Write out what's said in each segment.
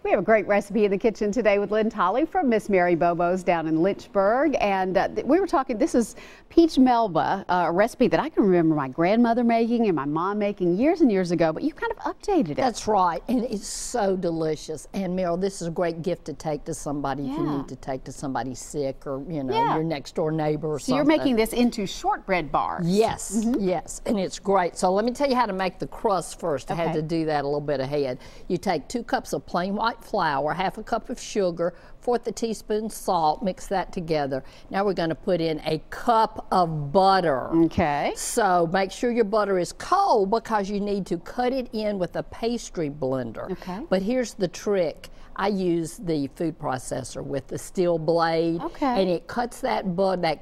We have a great recipe in the kitchen today with Lynne Tolley from Miss Mary Bobo's down in Lynchburg. And we were talking, this is peach Melba, a recipe that I can remember my grandmother making and my mom making years and years ago, but you kind of updated it. That's right, and it's so delicious. And Meryl, this is a great gift to take to somebody if you need to take to somebody sick or, you know, your next door neighbor or something. So you're making this into shortbread bars. Yes, yes, and it's great. So let me tell you how to make the crust first. I had to do that a little bit ahead. You take 2 cups of plain white flour, 1/2 cup of sugar, 1/4 teaspoon salt, mix that together. Now we're going to put in a cup of butter. Okay. So make sure your butter is cold because you need to cut it in with a pastry blender. Okay. But here's the trick. I use the food processor with the steel blade, and it cuts that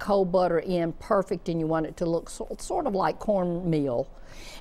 cold butter in perfect, and you want it to look sort of like cornmeal.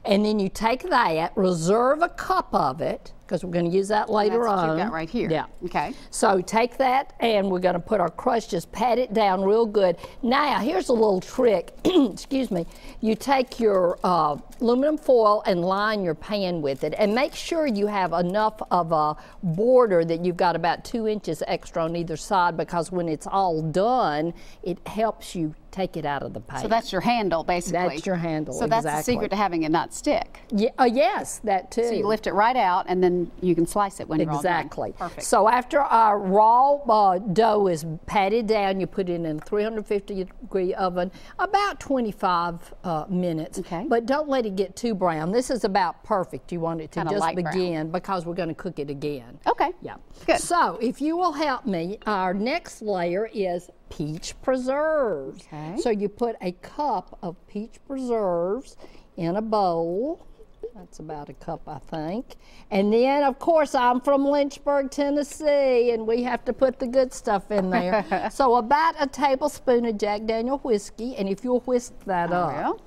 And then you take that, reserve a cup of it, because we're going to use that later on. That's what you've got right here. Yeah. Okay. So take that, and we're going to put our crust, just pat it down real good. Now, here's a little trick. Excuse me. You take your aluminum foil and line your pan with it, and make sure you have enough of a border that you've got about 2 inches extra on either side, because when it's all done, it helps you take it out of the pan. So that's your handle, basically. That's your handle, So that's the secret to having it not stick. Yeah, yes, that too. So you lift it right out, and then you can slice it when you're all done. Exactly. Perfect. So after our raw dough is patted down, you put it in a 350-degree oven about 25 minutes. Okay. But don't let it get too brown. This is about perfect. You want it to just begin because we're going to cook it again. Okay. Yeah. Good. So if you will help me, our next layer is peach preserves. Okay. So you put a cup of peach preserves in a bowl. That's about a cup, I think. And then, of course, I'm from Lynchburg, Tennessee, and we have to put the good stuff in there. So about a tablespoon of Jack Daniel whiskey, and if you'll whisk that up.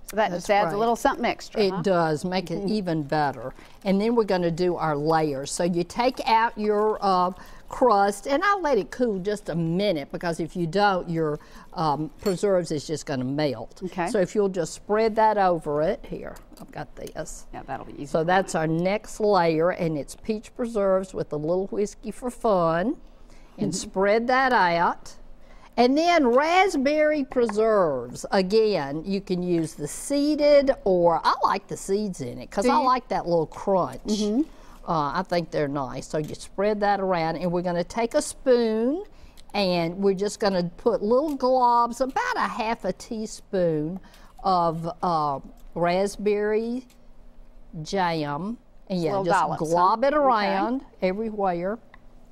So that just adds a little something extra. It does, make it even better. And then we're going to do our layers. So you take out your crust, and I'll let it cool just a minute, because if you don't, your preserves is just going to melt. Okay. So if you'll just spread that over it, here, I've got this. Yeah, that'll be easy. So that's our next layer, and it's peach preserves with a little whiskey for fun. And spread that out. And then raspberry preserves. Again, you can use the seeded, or I like the seeds in it because I like that little crunch. I think they're nice. So you spread that around, and we're going to take a spoon, and we're just going to put little globs, about a 1/2 teaspoon of raspberry jam. And yeah, just glob it around everywhere.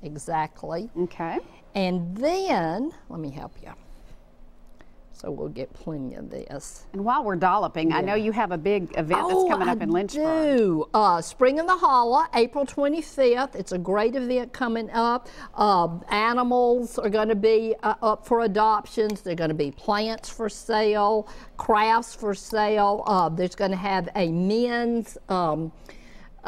Exactly. Okay. And then, let me help you. So we'll get plenty of this. And while we're dolloping, I know you have a big event that's coming up in Lynchburg. I do. Spring in the Holla, April 25th. It's a great event coming up. Animals are going to be up for adoptions. There are going to be plants for sale, crafts for sale. There's going to have a men's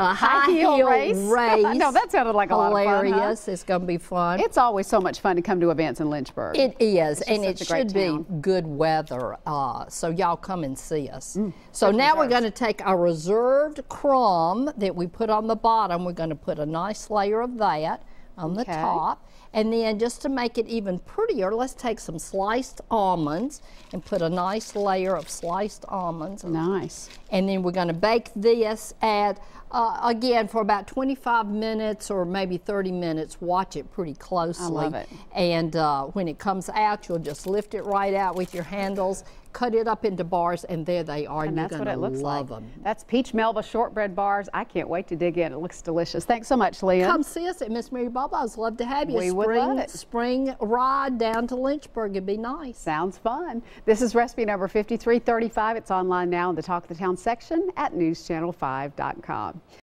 high heel race. No, that sounded like a lot of fun. Hilarious. It's going to be fun. It's always so much fun to come to events in Lynchburg. It is, and it should be good weather. So y'all come and see us. So now we're going to take our reserved crumb that we put on the bottom. We're going to put a nice layer of that on the top. And then just to make it even prettier, let's take some sliced almonds and put a nice layer of sliced almonds. Nice. And then we're going to bake this at, again, for about 25 minutes or maybe 30 minutes. Watch it pretty closely. I love it. And when it comes out, you'll just lift it right out with your handles, cut it up into bars, and there they are. And that's what it looks like. That's peach Melba shortbread bars. I can't wait to dig in. It looks delicious. Thanks so much, Lynne. Come see us at Miss Mary Bobo's. Love to have you. We would love it. Spring ride down to Lynchburg. It'd be nice. Sounds fun. This is recipe number 5335. It's online now in the Talk of the Town section at newschannel5.com.